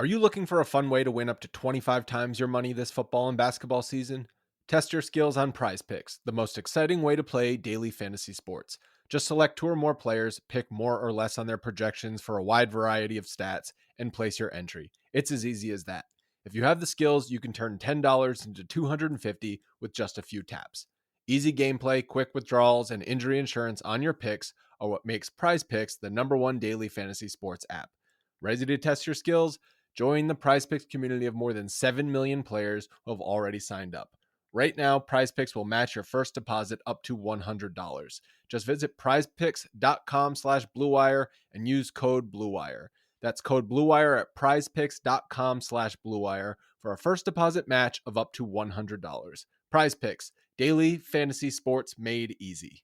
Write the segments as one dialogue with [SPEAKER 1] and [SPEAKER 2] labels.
[SPEAKER 1] Are you looking for a fun way to win up to 25 times your money this football and basketball season? Test your skills on Prize Picks, the most exciting way to play daily fantasy sports. Just select two or more players, pick more or less on their projections for a wide variety of stats, and place your entry. It's as easy as that. If you have the skills, you can turn $10 into $250 with just a few taps. Easy gameplay, quick withdrawals, and injury insurance on your picks are what makes Prize Picks the #1 daily fantasy sports app. Ready to test your skills? Join the PrizePicks community of more than 7 million players who have already signed up. Right now, PrizePicks will match your first deposit up to $100. Just visit prizepicks.com/bluewire and use code BLUEWIRE. That's code BLUEWIRE at prizepicks.com/bluewire for a first deposit match of up to $100. PrizePicks, daily fantasy sports made easy.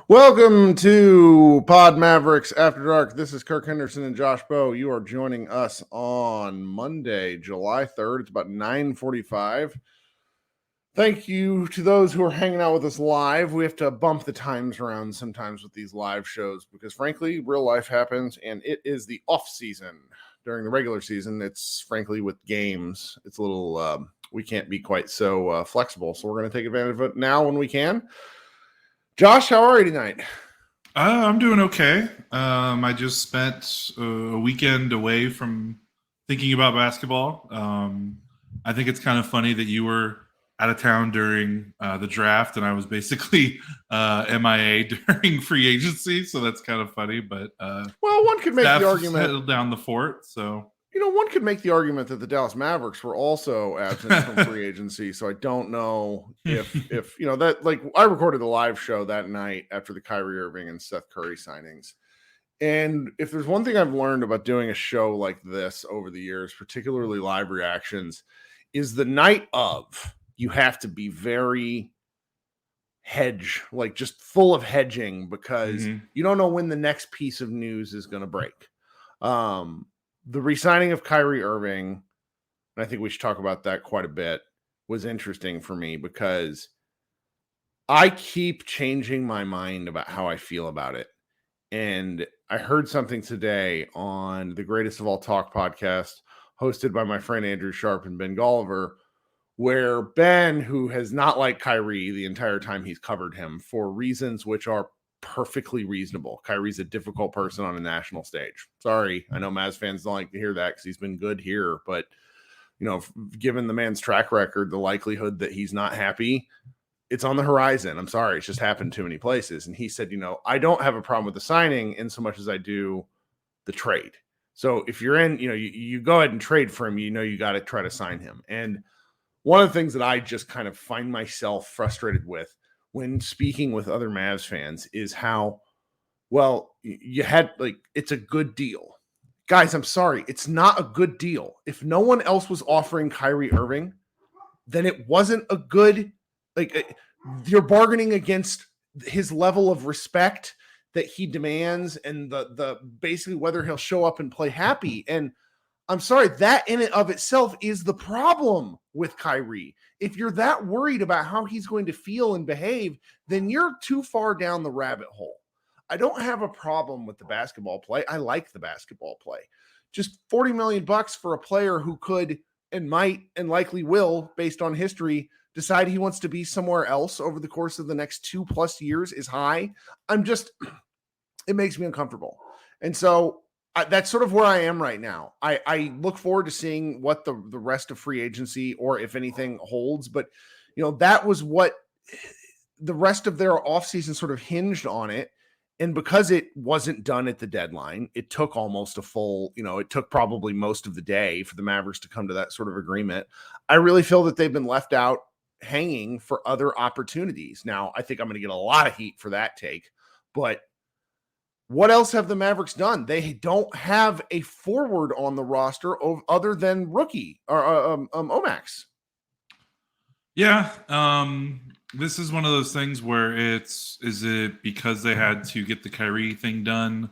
[SPEAKER 2] Welcome to Pod Mavericks After Dark. This is Kirk Henderson and Josh Bowe. You are joining us on Monday, July 3rd. It's about 9:45. Thank you to those who are hanging out with us live. We have to bump the times around sometimes with these live shows because, frankly, real life happens and it is the off season. During the regular season, it's frankly with games. It's a little, we can't be quite so flexible. So we're going to take advantage of it now when we can. Josh, how are you tonight?
[SPEAKER 3] I'm doing okay. I just spent a weekend away from thinking about basketball. I think it's kind of funny that you were out of town during the draft, and I was basically MIA during free agency, so that's kind of funny. But
[SPEAKER 2] well, one could make the argument
[SPEAKER 3] held down the fort. So
[SPEAKER 2] one could make the argument that the Dallas Mavericks were also absent from free agency. So I don't know if that, like, I recorded a live show that night after the Kyrie Irving and Seth Curry signings. And if there's one thing I've learned about doing a show like this over the years, particularly live reactions, is the night of, you have to be very just full of hedging because you don't know when the next piece of news is going to break. The re-signing of Kyrie Irving, and I think we should talk about that quite a bit, was interesting for me because I keep changing my mind about how I feel about it. And I heard something today on the Greatest of All Talk podcast hosted by my friend Andrew Sharp and Ben Golliver, where Ben, who has not liked Kyrie the entire time he's covered him for reasons which are perfectly reasonable. Kyrie's a difficult person on a national stage. Sorry, I know Mavs fans don't like to hear that because he's been good here, but given the man's track record, the likelihood that he's not happy, it's on the horizon. I'm sorry, it's just happened too many places. And he said, I don't have a problem with the signing in so much as I do the trade. So if you're in, you go ahead and trade for him, you got to try to sign him. And one of the things that I just kind of find myself frustrated with when speaking with other Mavs fans is how, well, you had, it's a good deal. Guys, I'm sorry. It's not a good deal. If no one else was offering Kyrie Irving, then it wasn't a good, you're bargaining against his level of respect that he demands and the basically whether he'll show up and play happy. And I'm sorry, that in and of itself is the problem with Kyrie. If you're that worried about how he's going to feel and behave, then you're too far down the rabbit hole. I don't have a problem with the basketball play. I like the basketball play. Just $40 million for a player who could and might and likely will, based on history, decide he wants to be somewhere else over the course of the next 2+ years is high. It makes me uncomfortable. And so that's sort of where I am right now. I look forward to seeing what the rest of free agency, or if anything, holds. But, that was what the rest of their offseason sort of hinged on it. And because it wasn't done at the deadline, it took almost a full, it took probably most of the day for the Mavericks to come to that sort of agreement. I really feel that they've been left out hanging for other opportunities. Now, I think I'm going to get a lot of heat for that take, but what else have the Mavericks done? They don't have a forward on the roster other than rookie or Omax.
[SPEAKER 3] Yeah. This is one of those things where is it because they had to get the Kyrie thing done?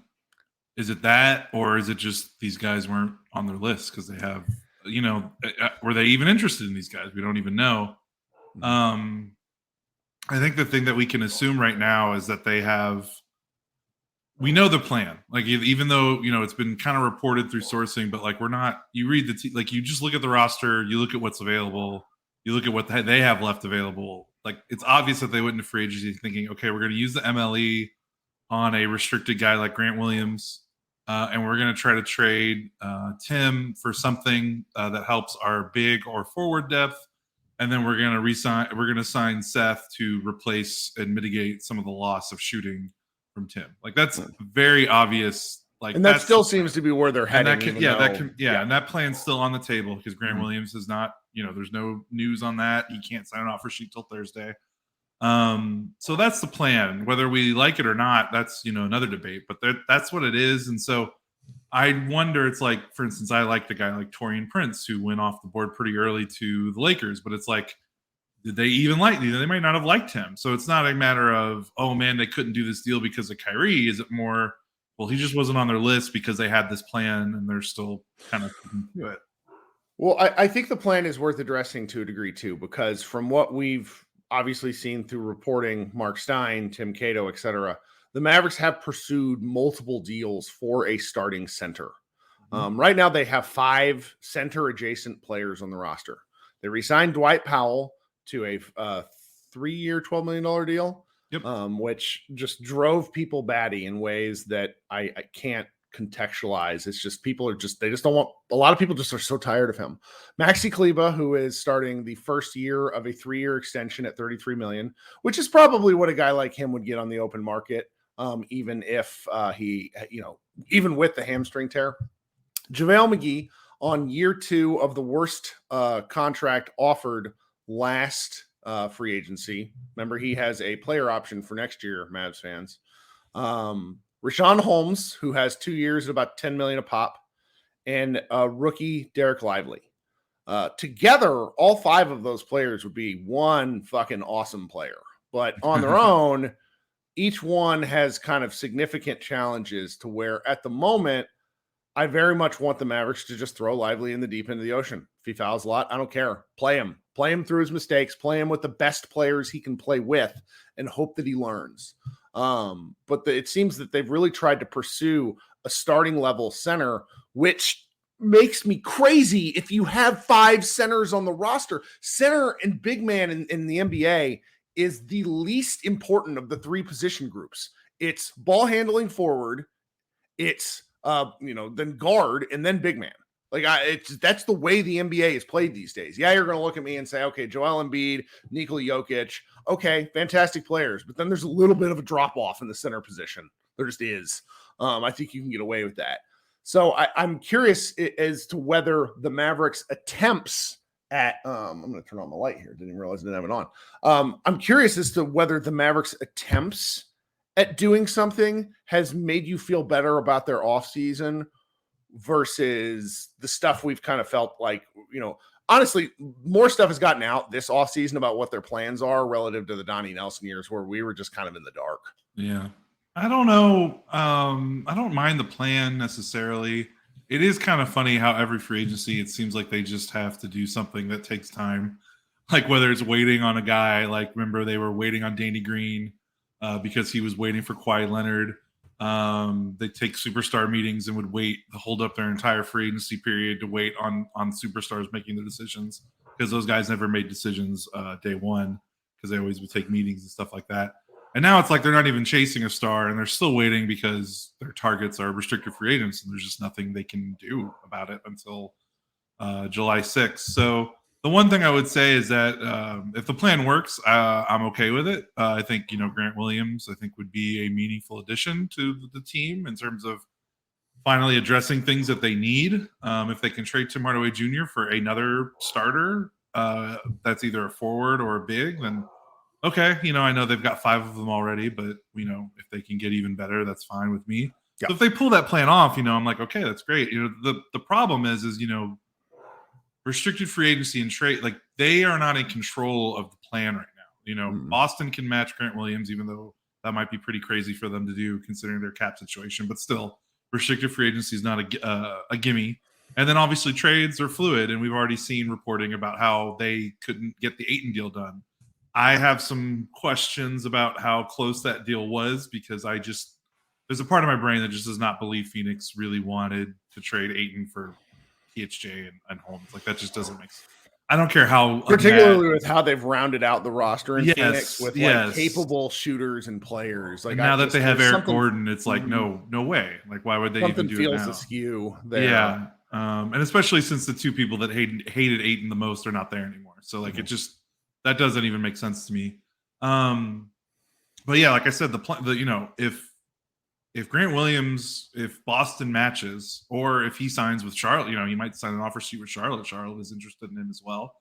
[SPEAKER 3] Is it that, or is it just these guys weren't on their list because they have, were they even interested in these guys? We don't even know. I think the thing that we can assume right now is that we know the plan. Like, even though, it's been kind of reported through sourcing, but like, you read you just look at the roster, you look at what's available, you look at what they have left available. Like, it's obvious that they went into free agency thinking, okay, we're going to use the MLE on a restricted guy like Grant Williams. And we're going to try to trade Tim for something that helps our big or forward depth. And then we're going to sign Seth to replace and mitigate some of the loss of shooting from Tim. Like, that's very obvious. Like,
[SPEAKER 2] and that still seems to be where they're heading.
[SPEAKER 3] And that plan's still on the table because Grant Williams is not, there's no news on that. He can't sign an offer sheet till Thursday. So that's the plan. Whether we like it or not, that's, another debate, but that's what it is. And so I wonder, it's like, for instance, I like the guy like Taurean Prince, who went off the board pretty early to the Lakers, but it's like, did they even they might not have liked him. So it's not a matter of, oh man, they couldn't do this deal because of Kyrie. Is it more, well, he just wasn't on their list because they had this plan and they're still kind of do it.
[SPEAKER 2] Well, I think the plan is worth addressing to a degree too, because from what we've obviously seen through reporting, Mark Stein, Tim Cato, et cetera, the Mavericks have pursued multiple deals for a starting center. Right now, they have 5 center-adjacent players on the roster. They re-signed Dwight Powell to a 3-year, $12 million deal, which just drove people batty in ways that I can't contextualize. It's just they just don't want, a lot of people just are so tired of him. Maxi Kleber, who is starting the first year of a 3-year extension at $33 million, which is probably what a guy like him would get on the open market, even if even with the hamstring tear. JaVale McGee on year 2 of the worst contract offered last free agency. Remember, he has a player option for next year, Mavs fans. Rashawn Holmes, who has 2 years at about $10 million a pop, and rookie Derek Lively. Together, all 5 of those players would be one fucking awesome player. But on their own, each one has kind of significant challenges to where, at the moment, I very much want the Mavericks to just throw Lively in the deep end of the ocean. If he fouls a lot, I don't care. Play him. Play him through his mistakes. Play him with the best players he can play with and hope that he learns. But it seems that they've really tried to pursue a starting level center, which makes me crazy if you have 5 centers on the roster. Center and big man in the NBA is the least important of the 3 position groups. It's ball handling forward, it's then guard, and then big man. Like, that's the way the NBA is played these days. Yeah, you're going to look at me and say, okay, Joel Embiid, Nikola Jokic, okay, fantastic players. But then there's a little bit of a drop-off in the center position. There just is. I think you can get away with that. So I'm curious as to whether the Mavericks attempts at I'm going to turn on the light here. Didn't even realize I didn't have it on. I'm curious as to whether the Mavericks attempts at doing something has made you feel better about their offseason versus the stuff we've kind of felt like, honestly, more stuff has gotten out this offseason about what their plans are relative to the Donnie Nelson years where we were just kind of in the dark.
[SPEAKER 3] Yeah. I don't know. I don't mind the plan necessarily. It is kind of funny how every free agency, it seems like they just have to do something that takes time. Like, whether it's waiting on a guy, like, remember they were waiting on Danny Green because he was waiting for Kawhi Leonard. They take superstar meetings and would hold up their entire free agency period to wait on superstars making the decisions, because those guys never made decisions day one, because they always would take meetings and stuff like that. And now it's like they're not even chasing a star, and they're still waiting because their targets are restricted free agents, and there's just nothing they can do about it until July 6th. So The one thing I would say is that if the plan works, I'm okay with it. I think Grant Williams, I think, would be a meaningful addition to the team in terms of finally addressing things that they need. If they can trade Tim Hardaway Jr. for another starter, that's either a forward or a big, then okay. I know they've got 5 of them already, but if they can get even better, that's fine with me.
[SPEAKER 2] Yeah.
[SPEAKER 3] So if they pull that plan off, I'm like, okay, that's great. The problem is restricted free agency and trade, like they are not in control of the plan right now. Boston can match Grant Williams, even though that might be pretty crazy for them to do considering their cap situation, but still restricted free agency is not a gimme. And then obviously trades are fluid, and we've already seen reporting about how they couldn't get the Ayton deal done. I have some questions about how close that deal was, because there's a part of my brain that just does not believe Phoenix really wanted to trade Ayton for THJ and Holmes. Like that just doesn't make sense. I don't care how,
[SPEAKER 2] particularly with how they've rounded out the roster in Phoenix with like capable shooters and players. Like
[SPEAKER 3] and now that they have Eric Gordon, it's like no way. Like why would they even do it now?
[SPEAKER 2] Something feels askew there.
[SPEAKER 3] Yeah, and especially since the 2 people that hated Ayton the most are not there anymore. So like it just that doesn't even make sense to me. But yeah, like I said, if Grant Williams, if Boston matches, or if he signs with Charlotte, he might sign an offer sheet with Charlotte. Charlotte is interested in him as well.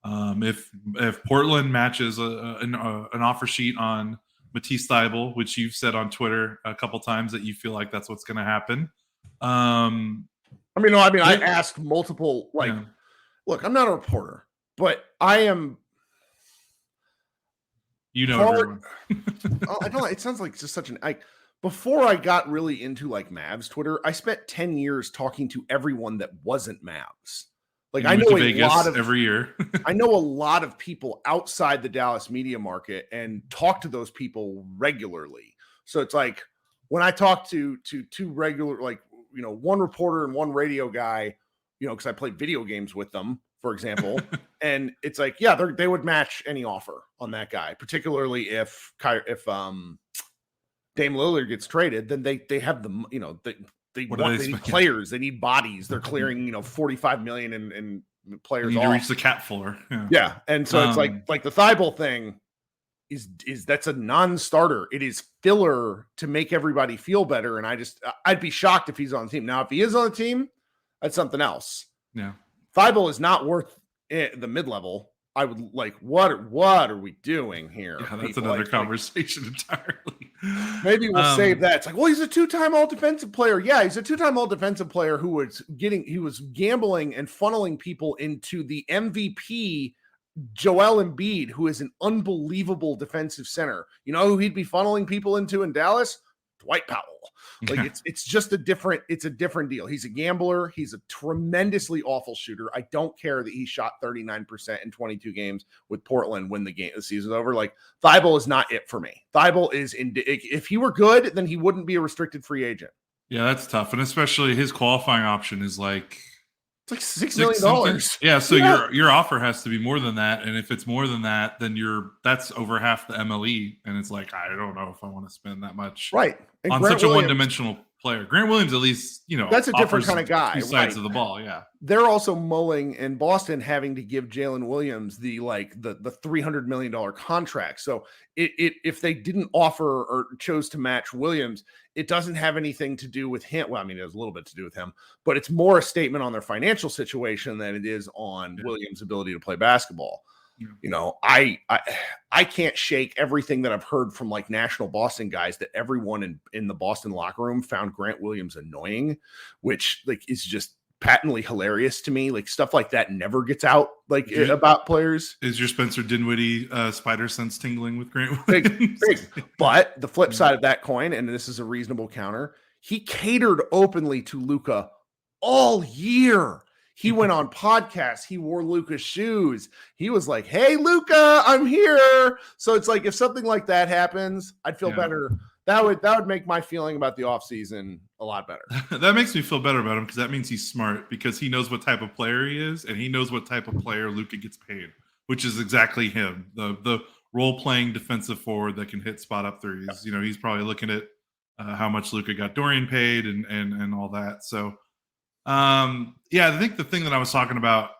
[SPEAKER 3] If Portland matches an offer sheet on Matisse Thybulle, which you've said on Twitter a couple times that you feel like that's what's going to happen.
[SPEAKER 2] I asked multiple. Look, I'm not a reporter, but I am.
[SPEAKER 3] Everyone.
[SPEAKER 2] I don't. It sounds like just such an. Before I got really into like Mavs Twitter, I spent 10 years talking to everyone that wasn't Mavs. Like I know a lot of
[SPEAKER 3] every year.
[SPEAKER 2] I know a lot of people outside the Dallas media market and talk to those people regularly. So it's like when I talk to 2 regular, like, one reporter and 1 radio guy, because I played video games with them, for example, and it's like, yeah, they would match any offer on that guy, particularly if Dame Lillard gets traded, then they have the, they need players, they need bodies. They're clearing, $45 million in players.
[SPEAKER 3] You need to reach the cap floor.
[SPEAKER 2] Yeah. And so it's like the Thybulle thing is that's a non-starter. It is filler to make everybody feel better. And I'd be shocked if he's on the team. Now, if he is on the team, that's something else.
[SPEAKER 3] Yeah.
[SPEAKER 2] Thybulle is not worth the mid-level. I would like, what are we doing here?
[SPEAKER 3] Yeah, that's another conversation entirely.
[SPEAKER 2] Maybe we'll save that. It's like, well, he's a 2-time all defensive player. Yeah, he's a 2-time all defensive player who was gambling and funneling people into the MVP Joel Embiid, who is an unbelievable defensive center. You know who he'd be funneling people into in Dallas? Dwight Powell. Like it's just a different deal. He's a gambler. He's a tremendously awful shooter. I don't care that he shot 39% in 22 games with Portland when the season's over. Like Thybulle is not it for me. Thybulle is if he were good, then he wouldn't be a restricted free agent.
[SPEAKER 3] Yeah, that's tough. And especially his qualifying option is like
[SPEAKER 2] it's like $6 million.
[SPEAKER 3] Yeah, so your offer has to be more than that, and if it's more than that, then that's over half the MLE, and it's like I don't know if I want to spend that much
[SPEAKER 2] right and
[SPEAKER 3] on
[SPEAKER 2] Grant
[SPEAKER 3] such
[SPEAKER 2] Williams,
[SPEAKER 3] a one-dimensional player. Grant Williams, at least
[SPEAKER 2] that's a different kind of guy.
[SPEAKER 3] 2 sides of the ball. Yeah,
[SPEAKER 2] they're also mulling in Boston having to give Jalen Williams the $300 million contract. So if they didn't offer or chose to match Williams, it doesn't have anything to do with him. Well, I mean, it has a little bit to do with him, but it's more a statement on their financial situation than it is on Williams' ability to play basketball. Yeah. I can't shake everything that I've heard from like national Boston guys that everyone in the Boston locker room found Grant Williams annoying, which like is just patently hilarious to me. Like stuff like that never gets out about players.
[SPEAKER 3] Is your Spencer Dinwiddie spider sense tingling with Grant Williams?
[SPEAKER 2] Big. But the flip side of that coin, and this is a reasonable counter, he catered openly to Luka all year. He went on podcasts. He wore Luka's shoes. He was like, "Hey, Luka, I'm here." So it's like if something like that happens, I'd feel better. That would make my feeling about the offseason a lot better.
[SPEAKER 3] That makes me feel better about him because that means he's smart because he knows what type of player he is and he knows what type of player Luka gets paid, which is exactly him. The role-playing defensive forward that can hit spot-up threes. Yeah. He's probably looking at how much Luka got Dorian paid and all that. So, I think the thing that I was talking about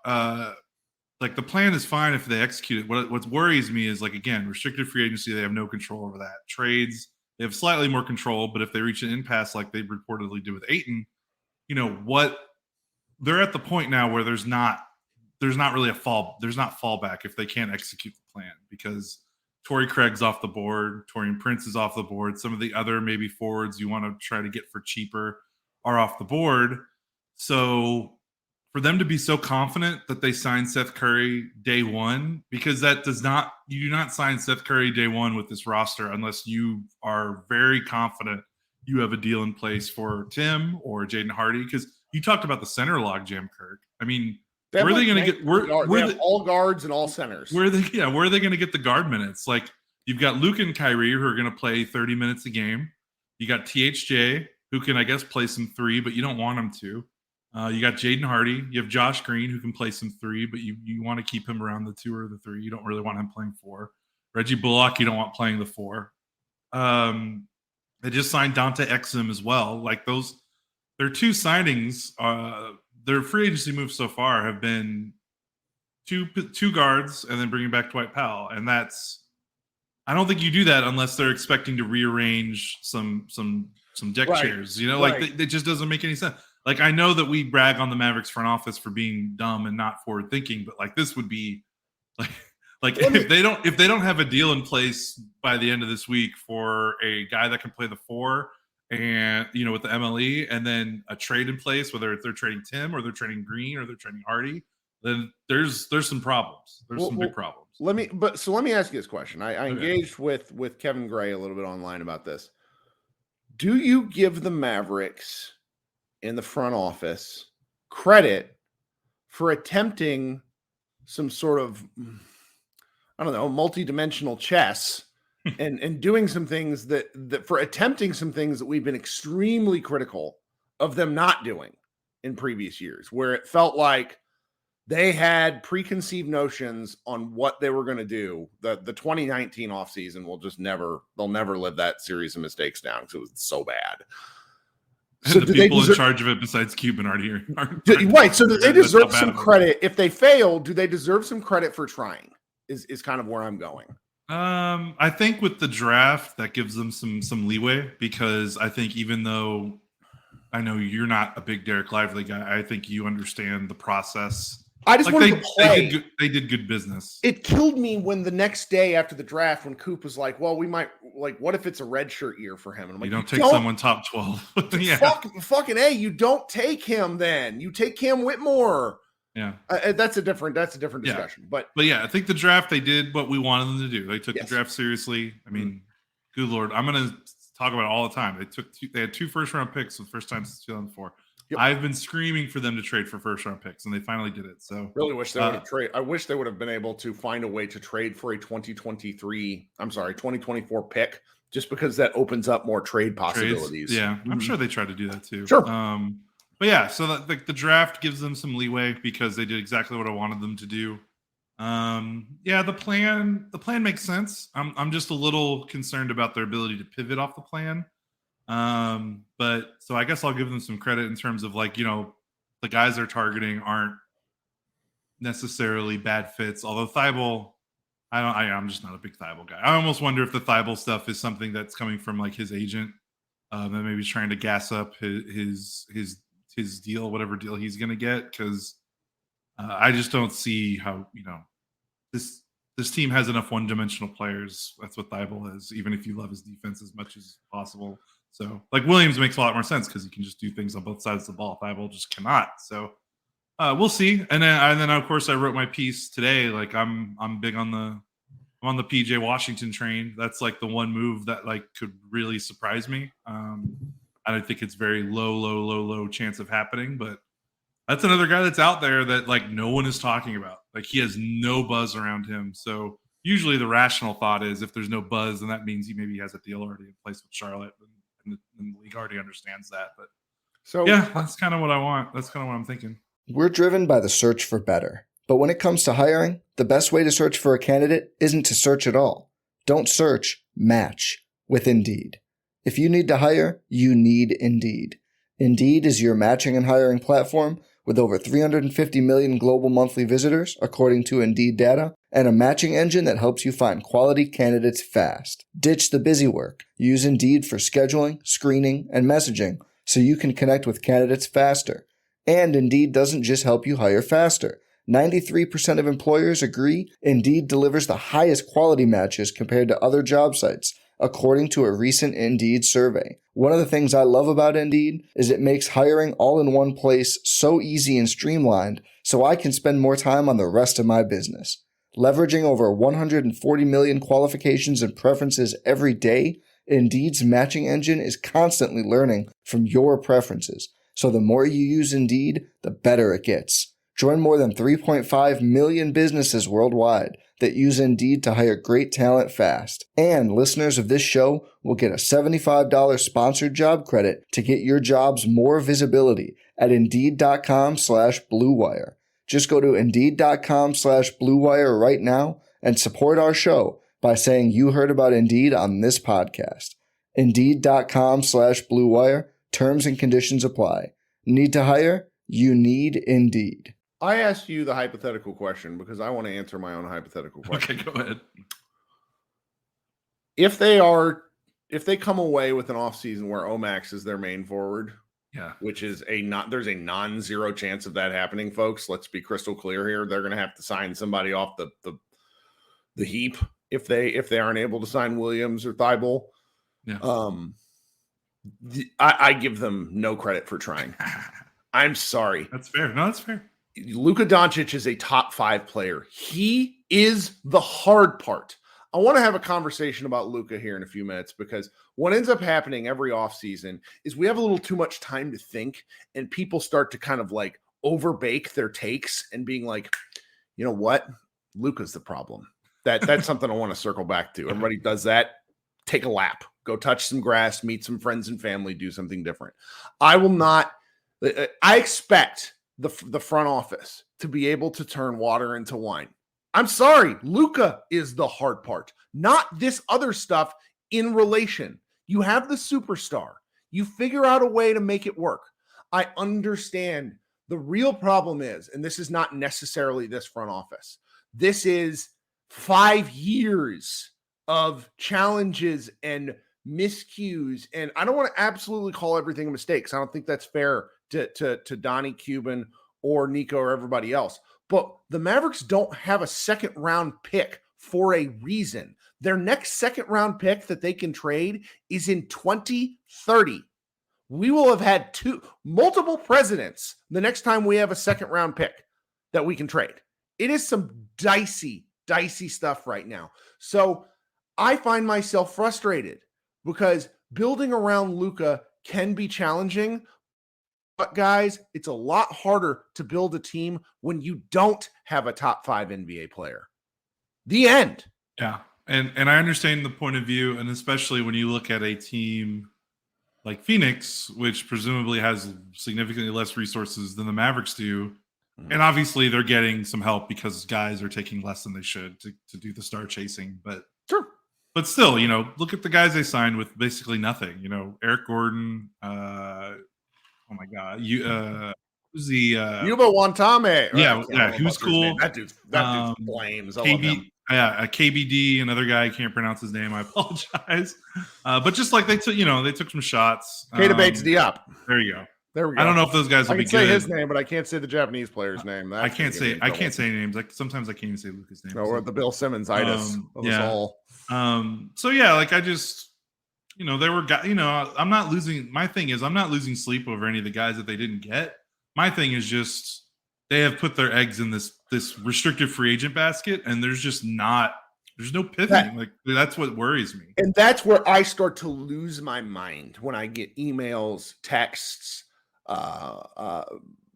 [SPEAKER 3] like the plan is fine if they execute it. What worries me is, like, again, restricted free agency, they have no control over that. Trades, they have slightly more control, but if they reach an impasse like they reportedly did with Ayton, they're at the point now where there's not really there's not fallback if they can't execute the plan, because Torrey Craig's off the board, Taurean Prince is off the board, some of the other maybe forwards you want to try to get for cheaper are off the board. So for them to be so confident that they signed Seth Curry day one, because you do not sign Seth Curry day one with this roster unless you are very confident you have a deal in place for Tim or Jaden Hardy, because you talked about the center logjam, Kirk. I mean, where are they going to get?
[SPEAKER 2] They have all guards and all centers.
[SPEAKER 3] Where are they going to get the guard minutes? Like, you've got Luke and Kyrie who are going to play 30 minutes a game. You got THJ who can, I guess, play some three, but you don't want him to. You got Jaden Hardy. You have Josh Green who can play some three, but you want to keep him around the 2 or the 3. You don't really want him playing 4. Reggie Bullock, you don't want playing the 4. They just signed Dante Exum as well. Like, their 2 signings, their free agency moves so far have been two guards and then bringing back Dwight Powell. And I don't think you do that unless they're expecting to rearrange some deck chairs. It just doesn't make any sense. Like, I know that we brag on the Mavericks front office for being dumb and not forward thinking, but like, this would be if they don't have a deal in place by the end of this week for a guy that can play the 4 and with the MLE, and then a trade in place, whether they're trading Tim or they're trading Green or they're trading Hardy, then there's some problems. There's some big problems.
[SPEAKER 2] Let me ask you this question. I engaged with Kevin Gray a little bit online about this. Do you give the Mavericks in the front office credit for attempting some sort of, I don't know, multi-dimensional chess and doing some things that for attempting some things that we've been extremely critical of them not doing in previous years, where it felt like they had preconceived notions on what they were going to do. The 2019 offseason they'll never live that series of mistakes down because it was so bad.
[SPEAKER 3] So the people in charge of it besides Cuban aren't here.
[SPEAKER 2] Right. So do they deserve some credit? If they fail, do they deserve some credit for trying? Is kind of where I'm going.
[SPEAKER 3] I think with the draft, that gives them some leeway, because I think even though I know you're not a big Derek Lively guy, I think you understand the process.
[SPEAKER 2] I just wanted to play.
[SPEAKER 3] They did good business.
[SPEAKER 2] It killed me when the next day after the draft, when Coop was like, well, we might, like, what if it's a redshirt year for him? And I'm like,
[SPEAKER 3] you don't take someone top 12. Yeah.
[SPEAKER 2] Fucking A, you don't take him then. You take Cam Whitmore.
[SPEAKER 3] Yeah.
[SPEAKER 2] That's a different discussion. Yeah. But
[SPEAKER 3] yeah, I think the draft, they did what we wanted them to do. They took the draft seriously. I mean, good Lord. I'm going to talk about it all the time. They had 2 first-round picks for the first time since 2004. Yep. I've been screaming for them to trade for first-round picks, and they finally did it. So
[SPEAKER 2] really wish they would have traded. I wish they would have been able to find a way to trade for a 2024 pick, just because that opens up more trade possibilities.
[SPEAKER 3] Yeah, I'm sure they tried to do that too.
[SPEAKER 2] Sure.
[SPEAKER 3] But yeah, so the draft gives them some leeway because they did exactly what I wanted them to do. Yeah, the plan makes sense. I'm just a little concerned about their ability to pivot off the plan. But so I guess I'll give them some credit in terms of, like, the guys they're targeting aren't necessarily bad fits. Although Thibault, I'm just not a big Thibault guy. I almost wonder if the Thibault stuff is something that's coming from, like, his agent, that maybe he's trying to gas up his deal, whatever deal he's going to get. Cause, I just don't see how, this team has enough one-dimensional players. That's what Thibault is, even if you love his defense as much as possible. So, like, Williams makes a lot more sense because he can just do things on both sides of the ball. Thibault just cannot. So, we'll see. And then of course I wrote my piece today. Like, I'm big on the PJ Washington train. That's like the one move that, like, could really surprise me. I don't think it's very low chance of happening, but that's another guy that's out there that, like, no one is talking about. Like, he has no buzz around him. So usually the rational thought is, if there's no buzz, then that means he has a deal already in place with Charlotte, and the league already understands that. But so yeah, that's kind of what I want. That's kind of what I'm thinking.
[SPEAKER 4] We're driven by the search for better. But when it comes to hiring, the best way to search for a candidate isn't to search at all. Don't search, match with Indeed. If you need to hire, you need Indeed. Indeed is your matching and hiring platform with over 350 million global monthly visitors, according to Indeed data, and a matching engine that helps you find quality candidates fast. Ditch the busy work. Use Indeed for scheduling, screening, and messaging so you can connect with candidates faster. And Indeed doesn't just help you hire faster. 93% of employers agree Indeed delivers the highest quality matches compared to other job sites, according to a recent Indeed survey. One of the things I love about Indeed is it makes hiring all in one place so easy and streamlined so I can spend more time on the rest of my business. Leveraging over 140 million qualifications and preferences every day, Indeed's matching engine is constantly learning from your preferences. So the more you use Indeed, the better it gets. Join more than 3.5 million businesses worldwide that use Indeed to hire great talent fast. And listeners of this show will get a $75 sponsored job credit to get your jobs more visibility at Indeed.com/Blue Wire. Just go to Indeed.com/Blue Wire right now and support our show by saying you heard about Indeed on this podcast. Indeed.com/Blue Wire. Terms and conditions apply. Need to hire? You need Indeed.
[SPEAKER 2] I asked you the hypothetical question because I want to answer my own hypothetical question.
[SPEAKER 3] Okay, go ahead.
[SPEAKER 2] If they come away with an offseason where Omax is their main forward, which is there's a non-zero chance of that happening, folks. Let's be crystal clear here. They're going to have to sign somebody off the heap if they aren't able to sign Williams or Thibault.
[SPEAKER 3] Yeah.
[SPEAKER 2] I give them no credit for trying. I'm sorry.
[SPEAKER 3] That's fair. No, that's fair.
[SPEAKER 2] Luka Doncic is a top 5 player. He is the hard part. I want to have a conversation about Luka here in a few minutes because what ends up happening every offseason is we have a little too much time to think and people start to kind of like overbake their takes and being like, you know what? Luka's the problem. That's something I want to circle back to. Everybody does that. Take a lap. Go touch some grass, meet some friends and family, do something different. I expect the front office to be able to turn water into wine. I'm sorry, Luka is the hard part, not this other stuff in relation. You have the superstar. You figure out a way to make it work. I understand the real problem is, and this is not necessarily this front office, this is 5 years of challenges and miscues. And I don't want to absolutely call everything a mistake because I don't think that's fair to Donnie, Cuban, or Nico or everybody else. But the Mavericks don't have a second round pick for a reason. Their next second round pick that they can trade is in 2030. We will have had multiple presidents the next time we have a second round pick that we can trade. It is some dicey stuff right now. So I find myself frustrated because building around Luka can be challenging. But guys, it's a lot harder to build a team when you don't have a top 5 NBA player. The end.
[SPEAKER 3] Yeah. And I understand the point of view, and especially when you look at a team like Phoenix, which presumably has significantly less resources than the Mavericks do. Mm-hmm. And obviously they're getting some help because guys are taking less than they should to do the star chasing. But
[SPEAKER 2] sure.
[SPEAKER 3] But still, look at the guys they signed with basically nothing. Eric Gordon, oh my God! Who's the
[SPEAKER 2] Yuba Watanabe?
[SPEAKER 3] Yeah, he was cool.
[SPEAKER 2] That dude's flames.
[SPEAKER 3] KBD, another guy I can't pronounce his name. I apologize. But just like they took some shots.
[SPEAKER 2] Keita Bates-Diop.
[SPEAKER 3] There you go.
[SPEAKER 2] There we go.
[SPEAKER 3] I don't know if those guys will be good.
[SPEAKER 2] I can say his name, but I can't say the Japanese player's name.
[SPEAKER 3] I can't say names. Like sometimes I can't even say Luka's name.
[SPEAKER 2] Or the Bill Simmons-itis of us all.
[SPEAKER 3] So yeah, like I just. There were guys, I'm not losing. My thing is, I'm not losing sleep over any of the guys that they didn't get. My thing is just they have put their eggs in this restricted free agent basket, and there's no pivoting. That's what worries me.
[SPEAKER 2] And that's where I start to lose my mind when I get emails, texts,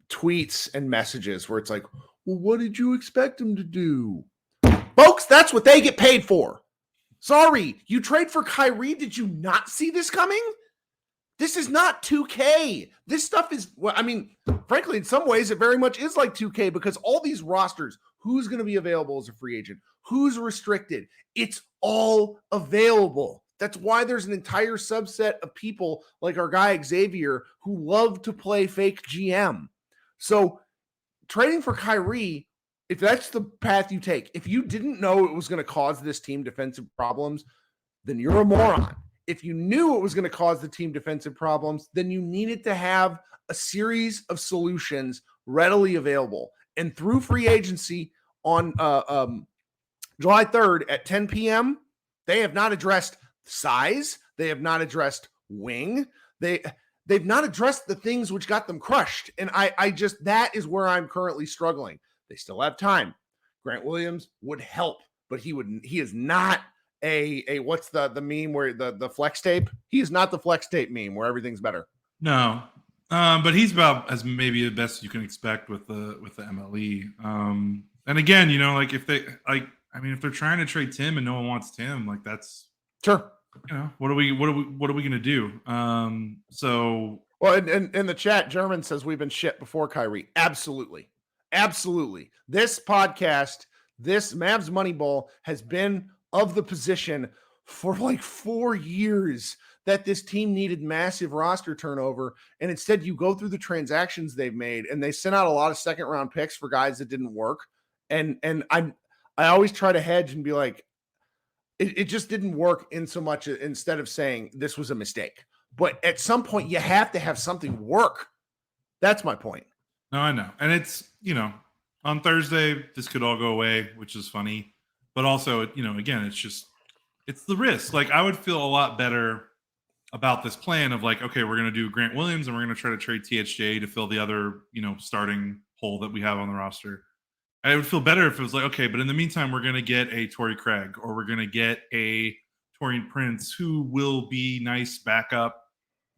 [SPEAKER 2] tweets, and messages where it's like, well, what did you expect them to do? Folks, that's what they get paid for. Sorry, you trade for Kyrie. Did you not see this coming? This is not 2K. This stuff is, frankly, in some ways, it very much is like 2K because all these rosters, who's going to be available as a free agent? Who's restricted? It's all available. That's why there's an entire subset of people like our guy Xavier who love to play fake GM. So trading for Kyrie, if that's the path you take, if you didn't know it was going to cause this team defensive problems, then you're a moron. If you knew it was going to cause the team defensive problems, then you needed to have a series of solutions readily available. And through free agency on July 3rd at 10 p.m., they have not addressed size. They have not addressed wing. They've not addressed the things which got them crushed. And I just, that is where I'm currently struggling. They still have time. Grant Williams would help, but he is not a what's the meme where the flex tape? He is not the flex tape meme where everything's better.
[SPEAKER 3] No. But he's about as maybe the best you can expect with the MLE. And again, like if they're trying to trade Tim and no one wants Tim, like that's
[SPEAKER 2] sure.
[SPEAKER 3] What are we going to do? So
[SPEAKER 2] well, in the chat, German says we've been shit before Kyrie. Absolutely. This podcast, this Mavs Moneyball has been of the position for like 4 years that this team needed massive roster turnover. And instead you go through the transactions they've made and they sent out a lot of second round picks for guys that didn't work. And I always try to hedge and be like, it just didn't work in so much instead of saying this was a mistake. But at some point you have to have something work. That's my point.
[SPEAKER 3] No, I know. And it's, on Thursday, this could all go away, which is funny. But also, again, it's the risk. Like I would feel a lot better about this plan of like, okay, we're going to do Grant Williams and we're going to try to trade THJ to fill the other, starting hole that we have on the roster. I would feel better if it was like, okay, but in the meantime, we're going to get a Torrey Craig or we're going to get a Taurean Prince who will be nice backup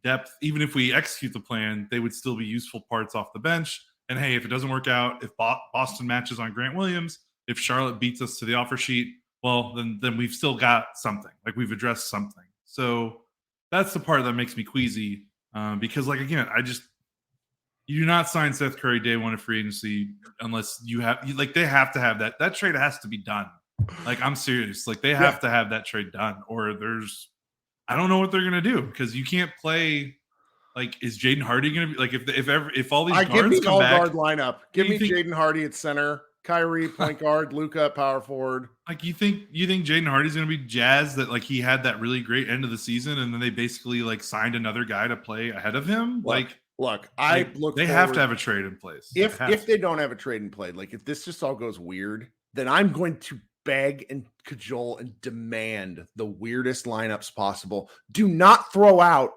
[SPEAKER 3] depth. Even if we execute the plan, they would still be useful parts off the bench. And hey, if it doesn't work out, if Boston matches on Grant Williams, if Charlotte beats us to the offer sheet, well, then we've still got something. Like we've addressed something. So that's the part that makes me queasy because, like, again, you do not sign Seth Curry day one of free agency unless they have to have that. That trade has to be done. Like, I'm serious. Like, they have to have that trade done, or I don't know what they're gonna do because you can't play. Like, is Jaden Hardy gonna be like if all these guards
[SPEAKER 2] give me
[SPEAKER 3] come
[SPEAKER 2] all
[SPEAKER 3] back?
[SPEAKER 2] Guard lineup. Give me Jaden Hardy at center, Kyrie point guard, Luka at power forward.
[SPEAKER 3] Like, you think Jaden Hardy's gonna be jazzed that like he had that really great end of the season and then they basically like signed another guy to play ahead of him? They have to have a trade in place.
[SPEAKER 2] If they don't have a trade in play, like if this just all goes weird, then I'm going to beg and cajole and demand the weirdest lineups possible. Do not throw out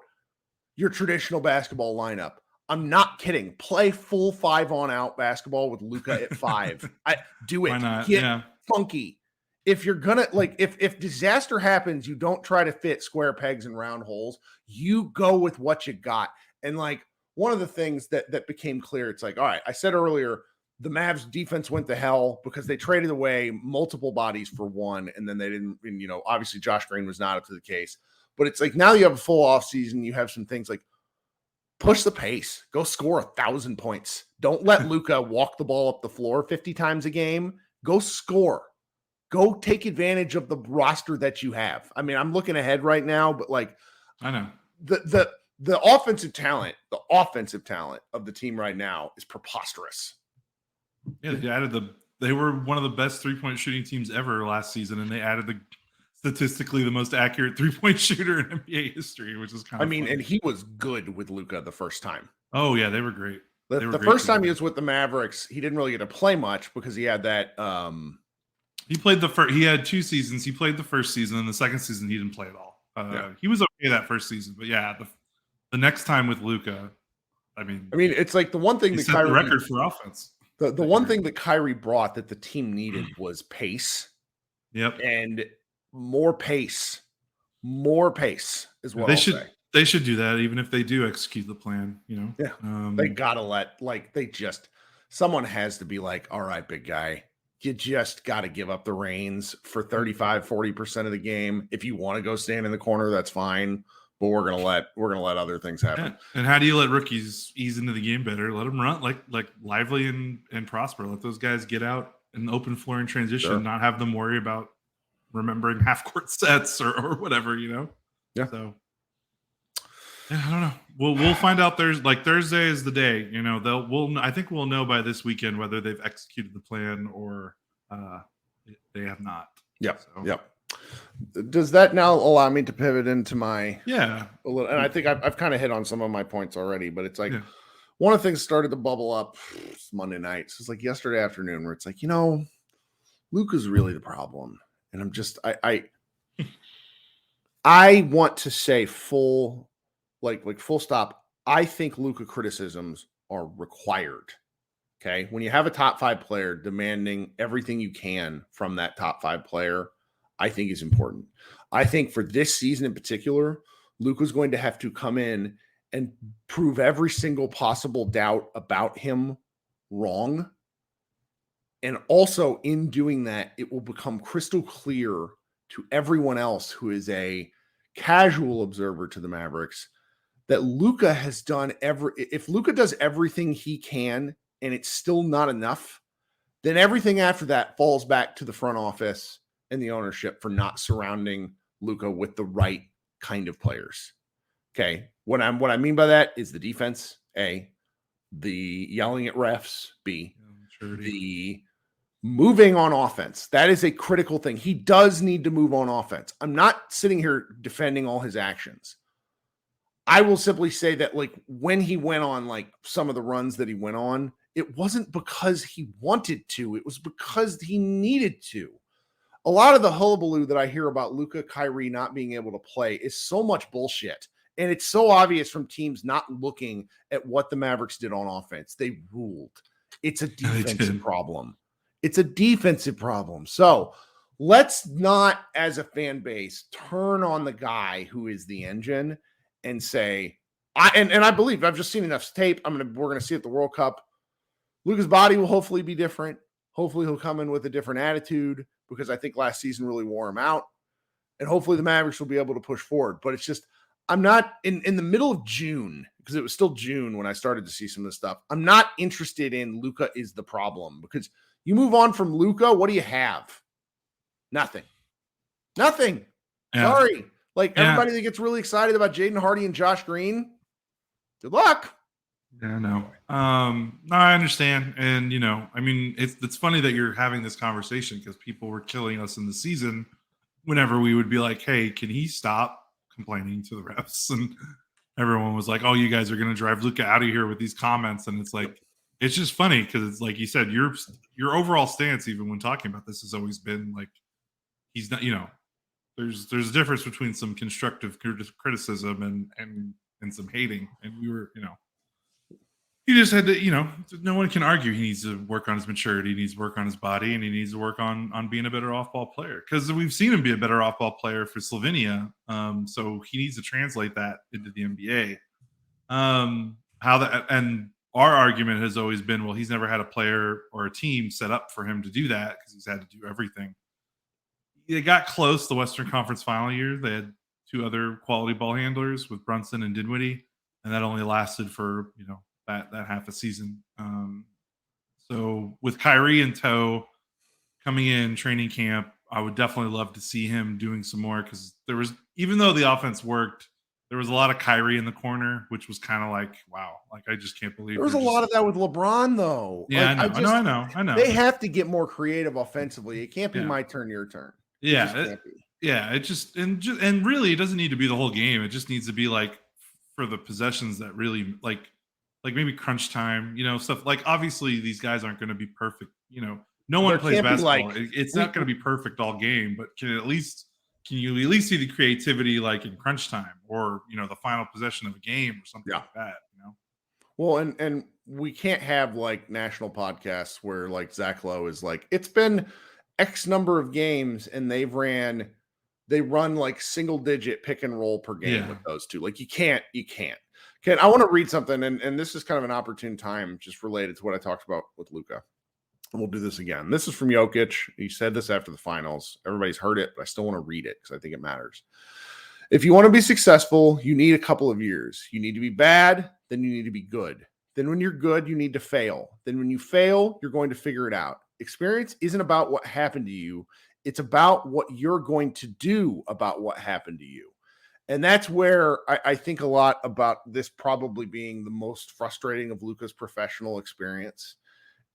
[SPEAKER 2] your traditional basketball lineup. I'm not kidding. Play full 5-on-out basketball with Luka at 5. I do it.
[SPEAKER 3] Why not?
[SPEAKER 2] Get funky. If you're gonna if disaster happens, you don't try to fit square pegs in round holes. You go with what you got. And like one of the things that became clear, it's like, all right, I said earlier, the Mavs defense went to hell because they traded away multiple bodies for one, and then they didn't, obviously Josh Green was not up to the case. But it's like now you have a full offseason, you have some things like push the pace, go score 1,000 points. Don't let Luka walk the ball up the floor 50 times a game. Go score. Go take advantage of the roster that you have. I mean, I'm looking ahead right now, but like
[SPEAKER 3] I know
[SPEAKER 2] the offensive talent of the team right now is preposterous.
[SPEAKER 3] Yeah, they were one of the best 3-point shooting teams ever last season, and they added statistically the most accurate 3-point shooter in NBA history, which is kind of funny.
[SPEAKER 2] And he was good with Luka the first time.
[SPEAKER 3] Oh yeah, they were great.
[SPEAKER 2] The first time he was with the Mavericks, he didn't really get to play much because he had that.
[SPEAKER 3] He played he had 2 seasons. He played the first season, and the second season he didn't play at all. He was okay that first season, but yeah, the next time with Luka, I mean,
[SPEAKER 2] it's like the one thing that
[SPEAKER 3] Kyrie, the record for offense.
[SPEAKER 2] The one thing that Kyrie brought that the team needed was pace.
[SPEAKER 3] Yep.
[SPEAKER 2] And more pace is what
[SPEAKER 3] they should do that even if they do execute the plan,
[SPEAKER 2] Yeah. They gotta someone has to be like, all right, big guy, you just got to give up the reins for 35-40% of the game. If you want to go stand in the corner, that's fine. But we're gonna let other things happen.
[SPEAKER 3] Yeah. And how do you let rookies ease into the game better? Let them run like Lively and Prosper. Let those guys get out in the open floor in transition,
[SPEAKER 2] Sure.
[SPEAKER 3] Not have them worry about remembering half court sets or whatever,
[SPEAKER 2] Yeah.
[SPEAKER 3] So Yeah, I don't know. We'll find out. Thursday is the day. I think we'll know by this weekend whether they've executed the plan or uh, they have not.
[SPEAKER 2] Yep.
[SPEAKER 3] So,
[SPEAKER 2] Yep. Does that now allow me to pivot into my
[SPEAKER 3] yeah.
[SPEAKER 2] a little? And I think I've kind of hit on some of my points already, but it's like
[SPEAKER 3] Yeah.
[SPEAKER 2] one of the things started to bubble up Monday night. So it's like yesterday afternoon where it's like, Luka's really the problem. And I'm just I want to say full stop. I think Luka criticisms are required. Okay. When you have a top 5 player demanding everything you can from that top 5 player, I think is important. I think for this season in particular, Luka's going to have to come in and prove every single possible doubt about him wrong. And also in doing that, it will become crystal clear to everyone else who is a casual observer to the Mavericks that Luka has done if Luka does everything he can and it's still not enough, then everything after that falls back to the front office and the ownership for not surrounding Luka with the right kind of players. Okay. What I mean by that is the defense, A, the yelling at refs, B, the moving on offense. That is a critical thing. He does need to move on offense. I'm not sitting here defending all his actions. I will simply say that when he went on some of the runs that he went on, it wasn't because he wanted to. It was because he needed to. A lot of the hullabaloo that I hear about Luka, Kyrie not being able to play is so much bullshit. And it's so obvious from teams not looking at what the Mavericks did on offense. They ruled. It's a defensive problem. It's a defensive problem. So let's not, as a fan base, turn on the guy who is the engine and say, I believe I've just seen enough tape. We're going to see at the World Cup. Luka's body will hopefully be different. Hopefully he'll come in with a different attitude because I think last season really wore him out. And hopefully the Mavericks will be able to push forward. But it's just, I'm not in the middle of June, because it was still June when I started to see some of this stuff. I'm not interested in Luka is the problem, because you move on from Luka, what do you have? Nothing. Yeah. Sorry. Everybody that gets really excited about Jaden Hardy and Josh Green, good luck.
[SPEAKER 3] Yeah, no. No, I understand. And, it's funny that you're having this conversation because people were killing us in the season whenever we would be like, hey, can he stop complaining to the refs? And everyone was like, oh, you guys are going to drive Luka out of here with these comments. And it's like, it's just funny because it's like you said, your overall stance, even when talking about this, has always been like, he's not, there's a difference between some constructive criticism and some hating. And we were, he just had to, no one can argue he needs to work on his maturity, he needs to work on his body, and he needs to work on being a better off-ball player. Because we've seen him be a better off-ball player for Slovenia, so he needs to translate that into the NBA. And our argument has always been, well, he's never had a player or a team set up for him to do that because he's had to do everything. They got close the Western Conference final year. They had 2 other quality ball handlers with Brunson and Dinwiddie, and that only lasted for, that half a season. So with Kyrie in tow coming in training camp, I would definitely love to see him doing some more because even though the offense worked, there was a lot of Kyrie in the corner, which was kind of like, wow, I just can't believe
[SPEAKER 2] there was a lot of that with LeBron though.
[SPEAKER 3] Yeah, I know.
[SPEAKER 2] They have to get more creative offensively. It can't be my turn, your turn.
[SPEAKER 3] Yeah, and really, it doesn't need to be the whole game. It just needs to be for the possessions that really like maybe crunch time, stuff obviously these guys aren't going to be perfect. No one plays basketball. It's not going to be perfect all game, but can you at least see the creativity in crunch time or, the final possession of a game or something like that,
[SPEAKER 2] Well, and we can't have national podcasts where Zach Lowe is it's been X number of games and they run single digit pick and roll per game with those two. You can't. Ken, I want to read something, and this is kind of an opportune time just related to what I talked about with Luka. And we'll do this again. This is from Jokic. He said this after the finals. Everybody's heard it, but I still want to read it because I think it matters. If you want to be successful, you need a couple of years. You need to be bad, then you need to be good. Then when you're good, you need to fail. Then when you fail, you're going to figure it out. Experience isn't about what happened to you. It's about what you're going to do about what happened to you. And that's where I think a lot about this probably being the most frustrating of Luka's professional experience,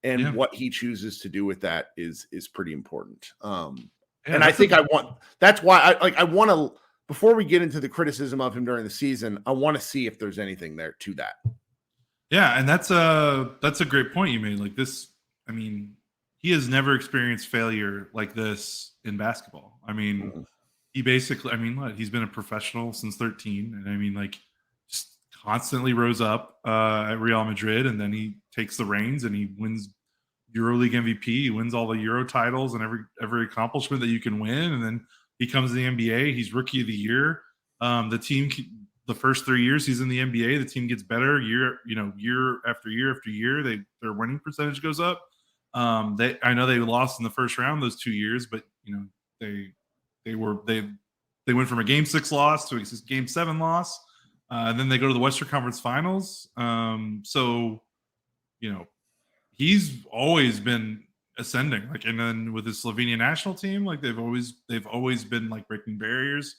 [SPEAKER 2] and what he chooses to do with that is pretty important. And I think that's why I want to, before we get into the criticism of him during the season, I want to see if there's anything there to that.
[SPEAKER 3] Yeah, and that's a great point you made. Like this, I mean, he has never experienced failure like this in basketball. I mean, he basically, I mean, what, he's been a professional since 13, and I mean, like, just constantly rose up at Real Madrid, and then he takes the reins and he wins EuroLeague MVP. He wins all the Euro titles and every accomplishment that you can win, and then he comes to the NBA. He's Rookie of the Year. The first 3 years he's in the NBA, the team gets better year after year after year. Their winning percentage goes up. I know they lost in the first round those 2 years, but they went from a Game 6 loss to a Game 7 loss, and then they go to the Western Conference Finals. So he's always been ascending. Like, and then with his Slovenian national team, like they've always been like breaking barriers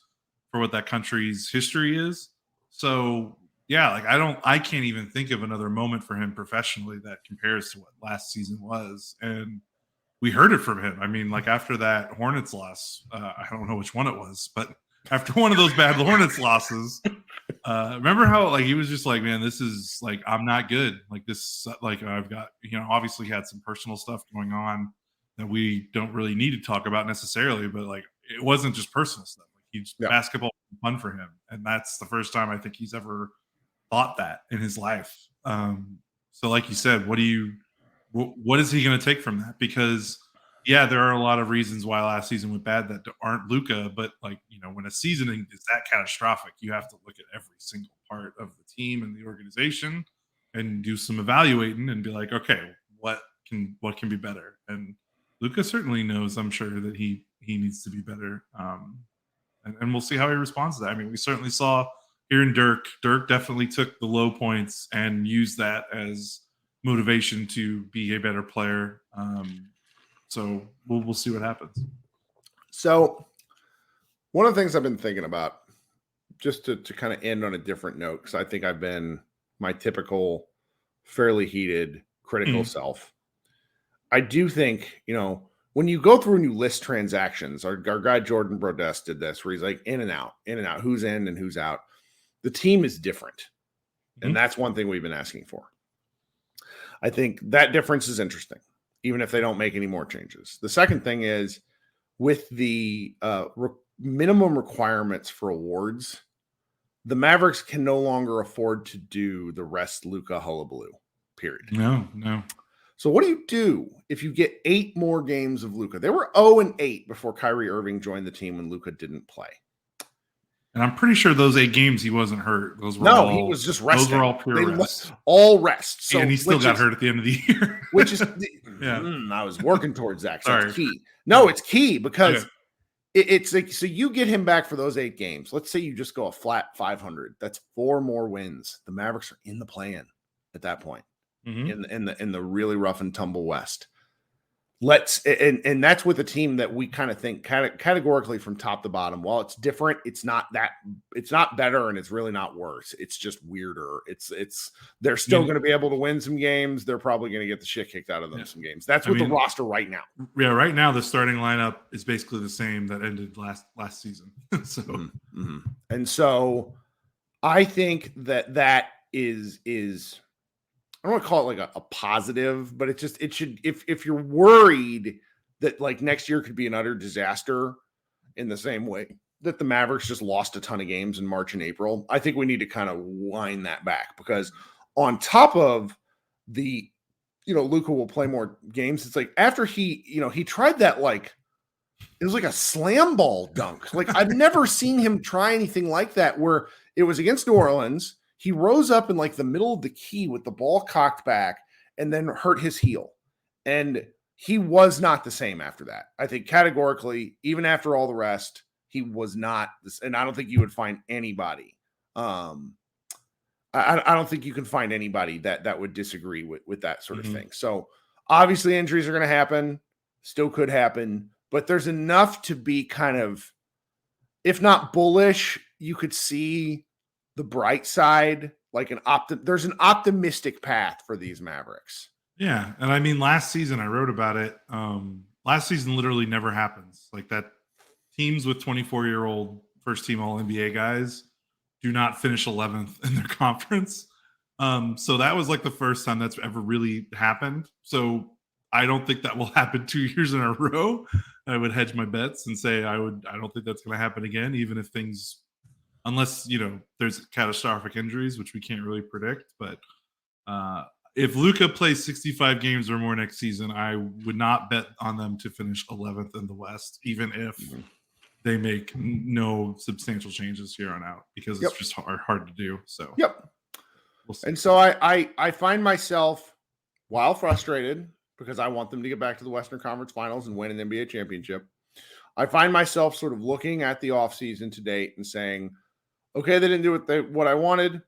[SPEAKER 3] for what that country's history is. So yeah, like I can't even think of another moment for him professionally that compares to what last season was. And we heard it from him. I mean, like after that Hornets loss, I don't know which one it was, but after one of those bad Hornets losses, remember how like he was just like, man, this is like, I'm not good. Like this, like I've got, obviously had some personal stuff going on that we don't really need to talk about necessarily, but like it wasn't just personal stuff. Like basketball was fun for him, and that's the first time I think he's ever thought that in his life. So like you said, what is he going to take from that? Because yeah, there are a lot of reasons why last season went bad that aren't Luka, but like, when a season is that catastrophic, you have to look at every single part of the team and the organization and do some evaluating and be like, okay, what can be better? And Luka certainly knows, I'm sure, that he needs to be better. And we'll see how he responds to that. I mean, we certainly saw here in Dirk definitely took the low points and used that as motivation to be a better player. So we'll see what happens.
[SPEAKER 2] So one of the things I've been thinking about, just to kind of end on a different note, because I think I've been my typical fairly heated, critical self. I do think, when you go through and you list transactions, our guy Jordan Brodess did this, where he's like in and out, who's in and who's out. The team is different. And that's one thing we've been asking for. I think that difference is interesting, even if they don't make any more changes. The second thing is, with the minimum requirements for awards, the Mavericks can no longer afford to do the rest Luka hullabaloo, period.
[SPEAKER 3] No.
[SPEAKER 2] So what do you do if you get 8 more games of Luka? They were 0-8 before Kyrie Irving joined the team when Luka didn't play.
[SPEAKER 3] And I'm pretty sure those 8 games he wasn't hurt. Those were
[SPEAKER 2] he was just resting.
[SPEAKER 3] Those were all pure rest.
[SPEAKER 2] All rest. So,
[SPEAKER 3] and he still got hurt at the end of the year.
[SPEAKER 2] Which is, I was working towards that. So it's key. No, it's key because it's like, so you get him back for those 8 games. Let's say you just go a flat 500. That's 4 more wins. The Mavericks are in the play-in at that point. In the really rough and tumble West. And that's with a team that we kind of think categorically from top to bottom. While it's different, it's not better, and it's really not worse. It's just weirder. They're still going to be able to win some games. They're probably going to get the shit kicked out of them some games. That's the roster right now. Yeah,
[SPEAKER 3] right now the starting lineup is basically the same that ended last season. So
[SPEAKER 2] and so I think that is I don't want to call it like a positive, but it should, if you're worried that like next year could be an utter disaster in the same way that the Mavericks just lost a ton of games in March and April, I think we need to kind of wind that back, because on top of the, Luka will play more games. It's like after he tried that, like, it was like a slam ball dunk. Like I've never seen him try anything like that, where it was against New Orleans. He rose up in like the middle of the key with the ball cocked back and then hurt his heel. And he was not the same after that. I think categorically, even after all the rest, he was not this. And I don't think you would find anybody. I don't think you can find anybody that would disagree with that sort of thing. So obviously injuries are going to happen, still could happen, but there's enough to be kind of, if not bullish, you could see the bright side, like there's an optimistic path for these Mavericks.
[SPEAKER 3] Yeah. And I mean, last season I wrote about it. Last season literally never happens. Like that teams with 24-year-old first team all NBA guys do not finish 11th in their conference. So that was like the first time that's ever really happened. So I don't think that will happen 2 years in a row. I would hedge my bets and say I don't think that's going to happen again, even if things, unless, there's catastrophic injuries, which we can't really predict. But if Luka plays 65 games or more next season, I would not bet on them to finish 11th in the West, even if they make no substantial changes here on out, because it's just hard to do. So,
[SPEAKER 2] we'll see. And so I find myself, while frustrated, because I want them to get back to the Western Conference Finals and win an NBA championship, I find myself sort of looking at the offseason to date and saying, okay, they didn't do what I wanted.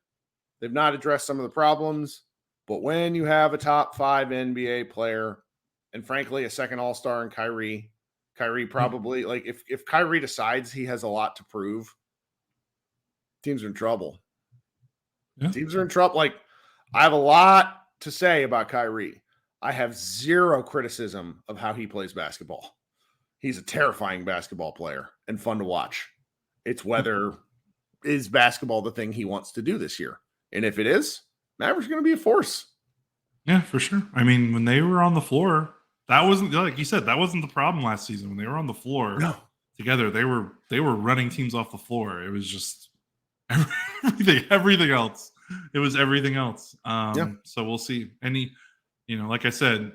[SPEAKER 2] They've not addressed some of the problems. But when you have a top 5 NBA player and, frankly, a second all-star in Kyrie probably, like, if Kyrie decides he has a lot to prove, teams are in trouble.
[SPEAKER 3] Yeah.
[SPEAKER 2] Teams are in trouble. Like, I have a lot to say about Kyrie. I have zero criticism of how he plays basketball. He's a terrifying basketball player and fun to watch. It's whether is basketball the thing he wants to do this year. And if it is, Mavericks are going to be a force.
[SPEAKER 3] Yeah, for sure. I mean, when they were on the floor, that wasn't, like you said, that wasn't the problem last season. When they were on the floor together, they were running teams off the floor. It was just everything else. It was everything else. So we'll see. Like I said,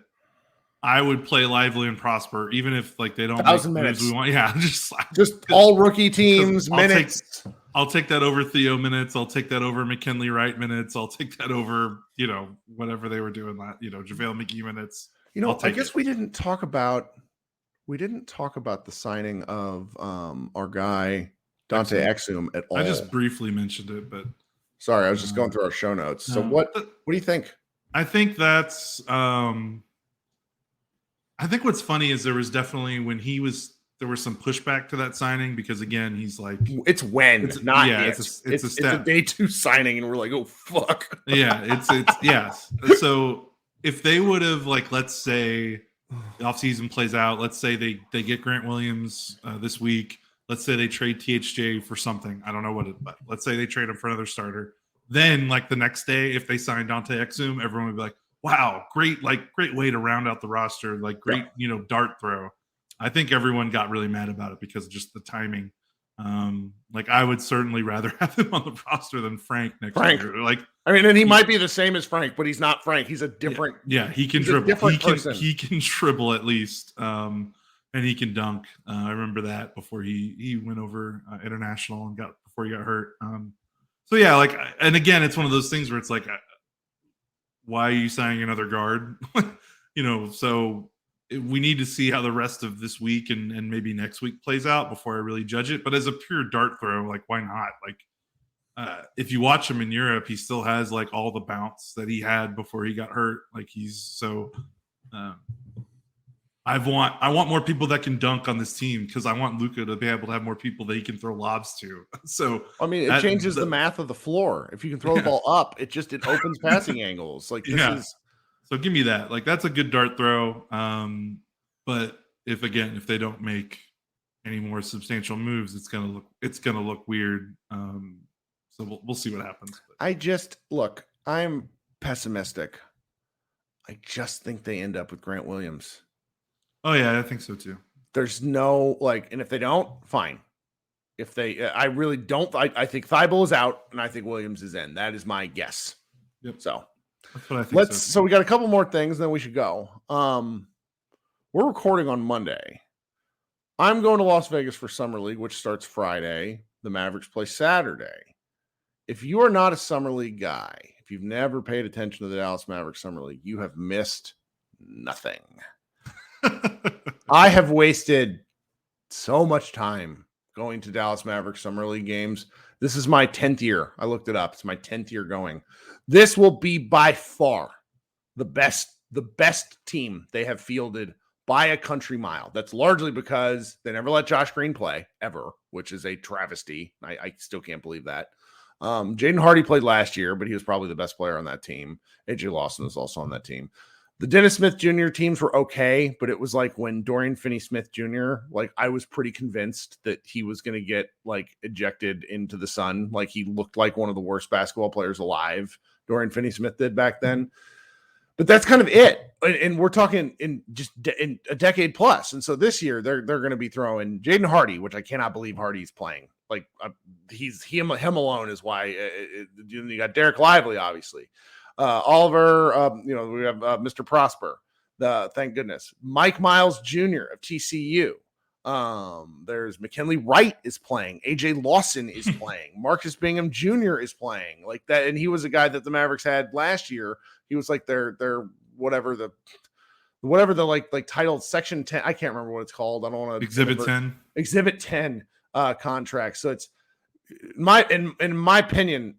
[SPEAKER 3] I would play lively and prosper, even if like they don't
[SPEAKER 2] 1,000 minutes
[SPEAKER 3] we want. Yeah,
[SPEAKER 2] just all rookie teams minutes.
[SPEAKER 3] I'll take that over Theo minutes. I'll take that over McKinley Wright minutes. I'll take that over whatever they were doing that. JaVale McGee minutes.
[SPEAKER 2] I guess we didn't talk about the signing of our guy Dante Exum at all.
[SPEAKER 3] I just briefly mentioned it, but
[SPEAKER 2] sorry, I was just going through our show notes. So what do you think?
[SPEAKER 3] I think that's I think what's funny is there was definitely there was some pushback to that signing, because again, he's like,
[SPEAKER 2] it's a day 2 signing, and we're like, oh fuck.
[SPEAKER 3] Yeah, it's So if they would have, like, let's say the offseason plays out, let's say they get Grant Williams this week, let's say they trade THJ for something, I don't know what but let's say they trade him for another starter. Then, like, the next day, if they sign Dante Exum, everyone would be like, wow, great way to round out the roster, like great, dart throw. I think everyone got really mad about it because of just the timing. Like, I would certainly rather have him on the roster than Frank next year. Like,
[SPEAKER 2] I mean, and he might be the same as Frank, but he's not Frank. He's a different.
[SPEAKER 3] Yeah, he can dribble. He can dribble at least, and he can dunk. I remember that before he went over international and before he got hurt. So yeah, like, and again, it's one of those things where it's like, why are you signing another guard? So we need to see how the rest of this week and maybe next week plays out before I really judge it. But as a pure dart throw, like, why not? Like, if you watch him in Europe, he still has like all the bounce that he had before he got hurt. Like, he's so. I want more people that can dunk on this team, because I want Luka to be able to have more people that he can throw lobs to. So
[SPEAKER 2] I mean, it changes the math of the floor. If you can throw the ball up, it opens passing angles. Like, this is.
[SPEAKER 3] So give me that. Like, that's a good dart throw. But if they don't make any more substantial moves, it's gonna look weird. So we'll see what happens.
[SPEAKER 2] I'm pessimistic. I just think they end up with Grant Williams.
[SPEAKER 3] Oh yeah, I think so too.
[SPEAKER 2] There's no, like, and if they don't, fine. If they, I really don't. I think Thibault is out, and I think Williams is in. That is my guess.
[SPEAKER 3] Yep.
[SPEAKER 2] So
[SPEAKER 3] that's what I think.
[SPEAKER 2] So we got a couple more things, then we should go. We're recording on Monday. I'm going to Las Vegas for Summer League, which starts Friday. The Mavericks play Saturday. If you are not a Summer League guy, if you've never paid attention to the Dallas Mavericks Summer League, you have missed nothing. I have wasted so much time going to Dallas Mavericks Summer League games. This is my 10th year. I looked it up. It's my 10th year going. This will be by far the best team they have fielded by a country mile. That's largely because they never let Josh Green play ever, which is a travesty. I still can't believe that. Jaden Hardy played last year, but he was probably the best player on that team. AJ Lawson was also on that team. The Dennis Smith Jr. teams were okay, but it was like when Dorian Finney-Smith Jr., like I was pretty convinced that he was going to get like ejected into the sun. Like he looked like one of the worst basketball players alive. Dorian Finney-Smith did back then. But that's kind of it. And we're talking in a decade plus. And so this year they're going to be throwing Jaden Hardy, which I cannot believe Hardy's playing. Like him alone is why you got Derek Lively, obviously. Oliver, we have Mr. Prosper. Thank goodness. Mike Miles Jr. of TCU. There's McKinley Wright is playing. AJ Lawson is playing. Marcus Bingham Jr. is playing like that. And he was a guy that the Mavericks had last year. He was like their whatever the like titled section 10. I can't remember what it's called. I don't want to exhibit 10 contract. So it's in my opinion,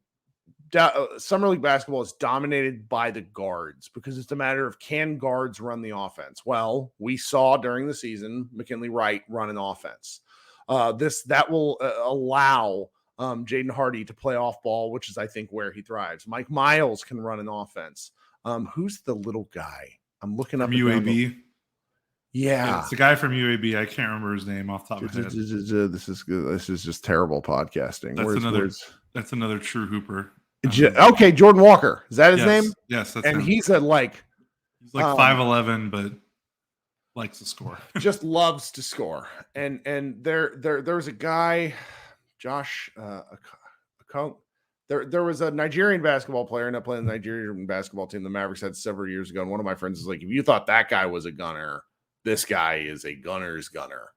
[SPEAKER 2] Summer League basketball is dominated by the guards because it's a matter of can guards run the offense? Well, we saw during the season McKinley Wright run an offense. That will allow Jaden Hardy to play off ball, which is I think where he thrives. Mike Miles can run an offense. Who's the little guy? I'm looking up
[SPEAKER 3] UAB.
[SPEAKER 2] Yeah,
[SPEAKER 3] it's the guy from UAB. I can't remember his name off the top of my head.
[SPEAKER 2] This is good. This is just terrible podcasting.
[SPEAKER 3] That's another true hooper.
[SPEAKER 2] Okay, Jordan Walker. Is that his name?
[SPEAKER 3] Yes, that's
[SPEAKER 2] and
[SPEAKER 3] him.
[SPEAKER 2] He's like
[SPEAKER 3] 5'11", but likes to score.
[SPEAKER 2] Just loves to score. And there's a guy, Josh There was a Nigerian basketball player ended up playing the Nigerian basketball team the Mavericks had several years ago. And one of my friends is like, if you thought that guy was a gunner, this guy is a gunner's gunner.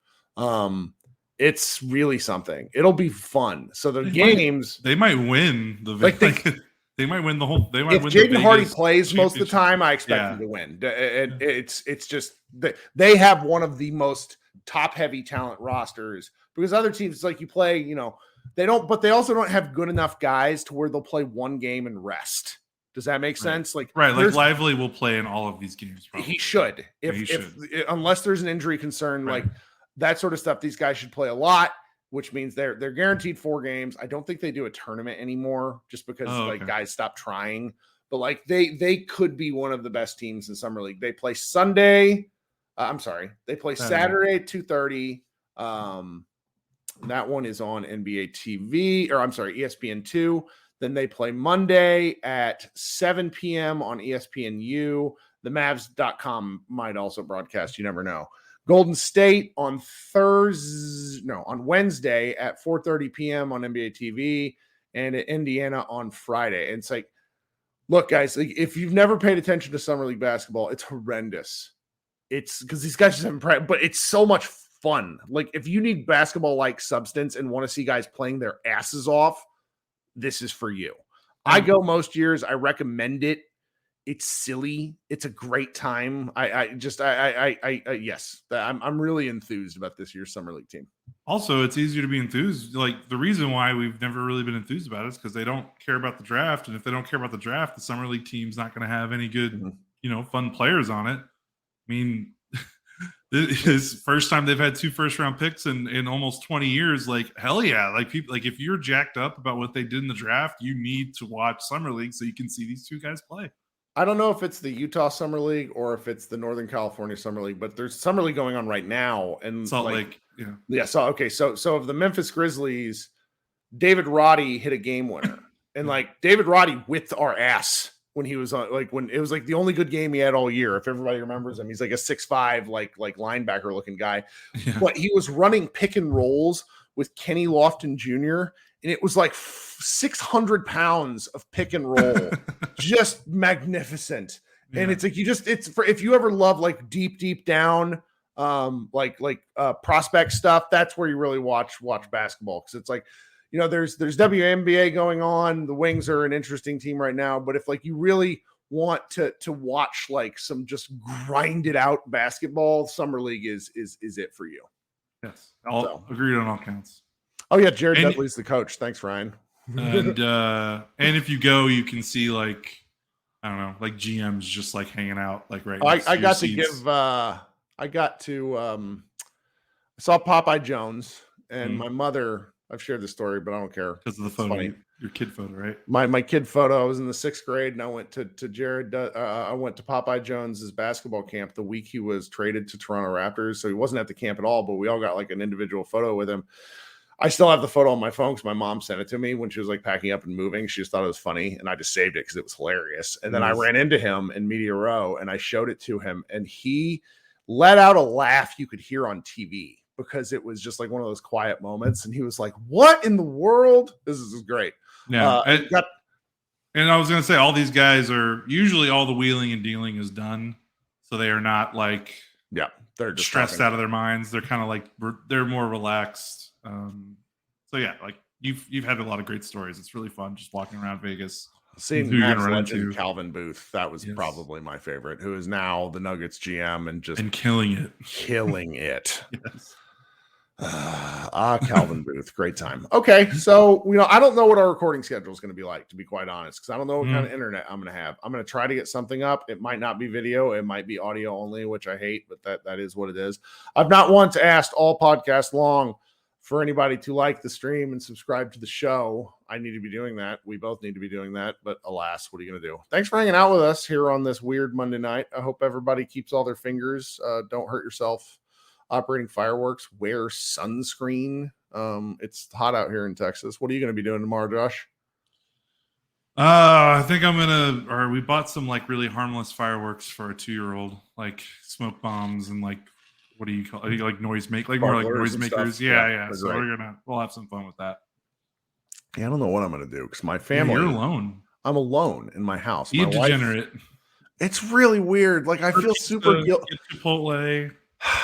[SPEAKER 2] It's really something. It'll be fun. So the games
[SPEAKER 3] they might win they might win the whole. They might
[SPEAKER 2] if
[SPEAKER 3] win.
[SPEAKER 2] Jaden Hardy plays most of the time, I expect him to win. It's just they have one of the most top heavy talent rosters because other teams like you play, they don't, but they also don't have good enough guys to where they'll play one game and rest. Does that make sense? Like
[SPEAKER 3] Lively will play in all of these games. Probably.
[SPEAKER 2] He should. If unless there's an injury concern, like that sort of stuff, these guys should play a lot, which means they're guaranteed 4 games. I don't think they do a tournament anymore just because guys stop trying. But like they could be one of the best teams in Summer League. They play Sunday. They play Saturday at 2:30. That one is on NBA TV, or ESPN2. Then they play Monday at 7 p.m. on ESPNU. The Mavs.com might also broadcast. You never know. Golden State on Wednesday at 4:30 p.m. on NBA TV, and at Indiana on Friday. And it's like, look, guys, like, if you've never paid attention to Summer League basketball, it's horrendous. It's because these guys just haven't but it's so much fun. Like, if you need basketball-like substance and want to see guys playing their asses off, this is for you. I go most years. I recommend it. It's silly. It's a great time. Yes, I'm really enthused about this year's Summer League team.
[SPEAKER 3] Also, it's easier to be enthused. Like, the reason why we've never really been enthused about it is because they don't care about the draft. And if they don't care about the draft, the Summer League team's not going to have any good, fun players on it. I mean, this is first time they've had 2 first-round picks in almost 20 years. Like, hell yeah. Like, people, like, if you're jacked up about what they did in the draft, you need to watch Summer League so you can see these 2 guys play.
[SPEAKER 2] I don't know if it's the Utah Summer League or if it's the Northern California Summer League, but there's Summer League going on right now. And
[SPEAKER 3] Salt Lake,
[SPEAKER 2] yeah. So of the Memphis Grizzlies, David Roddy hit a game winner, and like David Roddy whipped our ass when he was on, like when it was like the only good game he had all year. If everybody remembers him, he's like a 6'5", like linebacker looking guy, but he was running pick and rolls with Kenny Lofton Jr. And it was like 600 pounds of pick and roll, just magnificent. Yeah. And it's like, if you ever love like deep down, prospect stuff, that's where you really watch basketball. Cause it's like, there's WNBA going on. The Wings are an interesting team right now, but if like you really want to watch like some just grinded out basketball, Summer League is it for you.
[SPEAKER 3] Yes. I'll agree on all counts.
[SPEAKER 2] Oh yeah, Jared Dudley's the coach. Thanks, Ryan.
[SPEAKER 3] And if you go, you can see like, I don't know, like GMs just like hanging out like right.
[SPEAKER 2] I got to give I got to I saw Popeye Jones, and my mother. I've shared this story, but I don't care
[SPEAKER 3] because of the photo, your kid photo, right?
[SPEAKER 2] My kid photo. I was in the 6th grade, and I went to Jared. I went to Popeye Jones's basketball camp the week he was traded to Toronto Raptors. So he wasn't at the camp at all, but we all got like an individual photo with him. I still have the photo on my phone because my mom sent it to me when she was like packing up and moving. She just thought it was funny, and I just saved it because it was hilarious. And then I ran into him in Media Row, and I showed it to him, and he let out a laugh you could hear on TV because it was just like one of those quiet moments. And he was like, "What in the world? This is great."
[SPEAKER 3] Yeah. And I was going to say, all these guys are usually all the wheeling and dealing is done. So they are not like,
[SPEAKER 2] they're just
[SPEAKER 3] stressed out of their minds. They're kind of like, they're more relaxed. So yeah, like you've had a lot of great stories. It's really fun just walking around Vegas.
[SPEAKER 2] Seeing who you're going to run into. Calvin Booth, that was probably my favorite, who is now the Nuggets GM and
[SPEAKER 3] killing it.
[SPEAKER 2] Yes. Calvin Booth, great time. Okay, so I don't know what our recording schedule is going to be like, to be quite honest, because I don't know what kind of internet I'm going to have. I'm going to try to get something up. It might not be video, it might be audio only, which I hate, but that is what it is. I've not once asked all podcast long for anybody to like the stream and subscribe to the show. I need to be doing that. We both need to be doing that, but alas, what are you going to do? Thanks for hanging out with us here on this weird Monday night. I hope everybody keeps all their fingers. Don't hurt yourself operating fireworks. Wear sunscreen. It's hot out here in Texas. What are you going to be doing tomorrow, Josh?
[SPEAKER 3] I think we bought some like really harmless fireworks for a 2-year-old, like smoke bombs and like, what do you call it? Like more like noisemakers. Yeah. So we'll have some fun with that.
[SPEAKER 2] Yeah, I don't know what I'm going to do because my family.
[SPEAKER 3] You're alone.
[SPEAKER 2] I'm alone in my house.
[SPEAKER 3] You degenerate.
[SPEAKER 2] It's really weird. Like I feel super guilty.
[SPEAKER 3] Chipotle.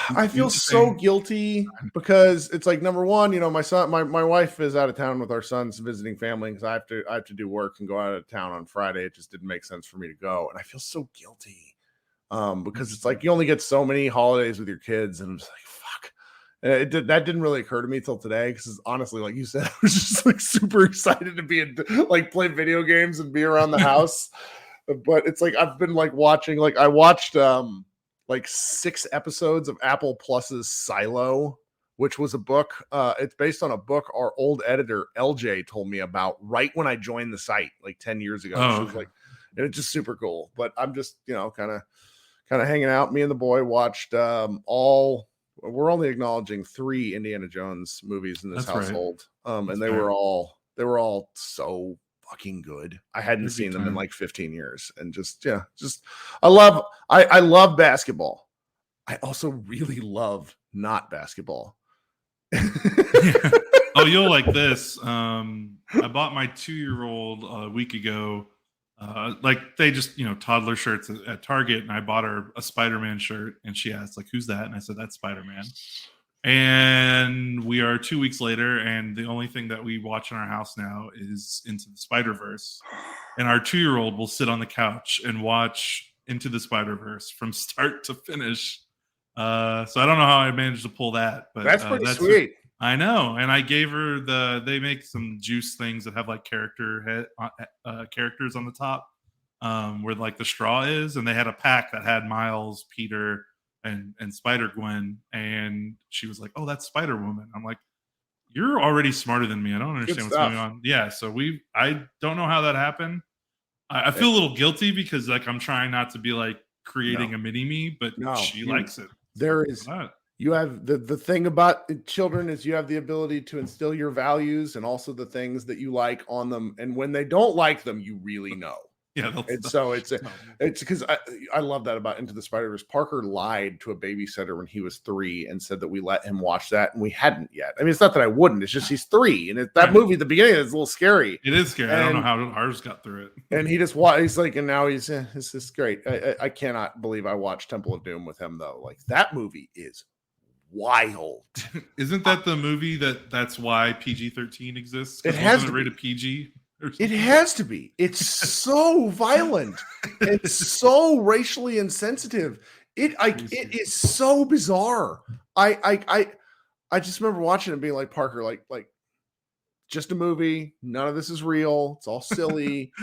[SPEAKER 2] I feel so guilty because it's like, number one, my son, my wife is out of town with our sons visiting family because I have to do work and go out of town on Friday. It just didn't make sense for me to go, and I feel so guilty because it's like you only get so many holidays with your kids, and I'm just like, fuck. That didn't really occur to me till today because honestly, like you said, I was just like super excited to be play video games and be around the house. But it's like I've been like watching, like I watched like 6 episodes of Apple Plus's Silo, which was a book. It's based on a book our old editor LJ told me about right when I joined the site like 10 years ago. She was like, and it's just super cool. But I'm just kind of hanging out. Me and the boy watched we're only acknowledging 3 Indiana Jones movies in this household. Right. And they were all so fucking good. I hadn't seen them in like 15 years, and I love basketball. I also really love not basketball.
[SPEAKER 3] Oh, you'll like this. I bought my 2-year-old a week ago. Like they just toddler shirts at Target, and I bought her a Spider-Man shirt, and she asked like, "Who's that?" And I said, "That's Spider-Man." And we are 2 weeks later, and the only thing that we watch in our house now is Into the Spider-Verse. And our 2-year-old will sit on the couch and watch Into the Spider-Verse from start to finish. So I don't know how I managed to pull that, but
[SPEAKER 2] that's pretty sweet.
[SPEAKER 3] I know. And I gave her they make some juice things that have like characters on the top, where like the straw is, and they had a pack that had Miles, Peter, and Spider-Gwen, and she was like, "Oh, that's Spider-Woman." I'm like, "You're already smarter than me. I don't understand what's going on." Yeah, so I don't know how that happened. I feel a little guilty because like I'm trying not to be like creating a mini me, but she likes it.
[SPEAKER 2] There is you have the thing about children is you have the ability to instill your values and also the things that you like on them, and when they don't like them, you really know.
[SPEAKER 3] Yeah,
[SPEAKER 2] and so it's because I love that about Into the Spider-Verse. Parker lied to a babysitter when he was 3 and said that we let him watch that, and we hadn't yet. I mean, it's not that I wouldn't; it's just he's 3, and that movie at the beginning is a little scary.
[SPEAKER 3] It is scary. I don't know how ours got through it.
[SPEAKER 2] And he just he's like, and now he's this is great. I cannot believe I watched Temple of Doom with him though. Like that movie is wild.
[SPEAKER 3] Isn't that the movie that's why PG-13 exists?
[SPEAKER 2] It has to
[SPEAKER 3] rated PG.
[SPEAKER 2] It has to be. It's so violent. It's so racially insensitive. It is so bizarre. I just remember watching it and being like, Parker, like just a movie. None of this is real. It's all silly.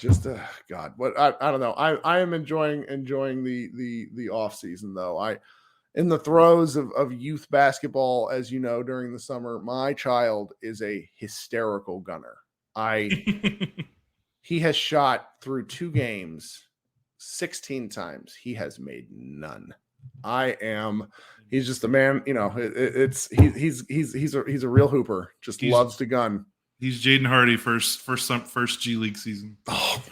[SPEAKER 2] Just God. But I don't know. I am enjoying the off season though. in the throes of youth basketball, as you know, during the summer, my child is a hysterical gunner. He has shot through 2 games 16 times. He has made none. He's just a man, you know, he's a real hooper. Just loves to gun.
[SPEAKER 3] He's Jaden Hardy first G League season.
[SPEAKER 2] Oh.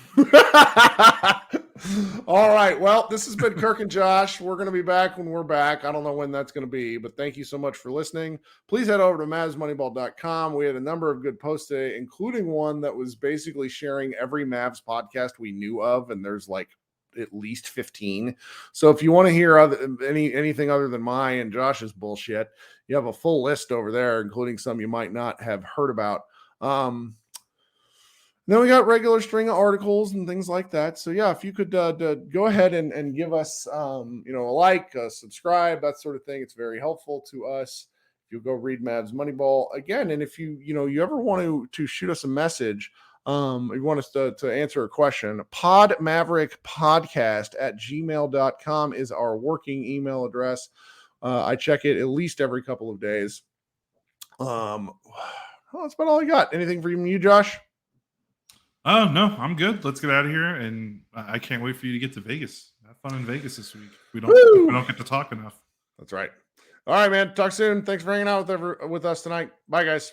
[SPEAKER 2] All right. Well, this has been Kirk and Josh. We're going to be back when we're back. I don't know when that's going to be, but thank you so much for listening. Please head over to MavsMoneyball.com. We had a number of good posts today, including one that was basically sharing every Mavs podcast we knew of, and there's like at least 15. So if you want to hear anything other than my and Josh's bullshit, you have a full list over there, including some you might not have heard about. Then we got regular string of articles and things like that. So yeah, if you could go ahead and give us a like, subscribe, that sort of thing, it's very helpful to us. If you go read Mavs Moneyball again, and if you ever want to shoot us a message, you want us to answer a question, podmaverickpodcast@gmail.com is our working email address. I check it at least every couple of days. Well, that's about all I got. Anything from you, Josh?
[SPEAKER 3] Oh, no, I'm good. Let's get out of here, and I can't wait for you to get to Vegas. Have fun in Vegas this week. We don't get to talk enough.
[SPEAKER 2] That's right. All right, man. Talk soon. Thanks for hanging out with us tonight. Bye, guys.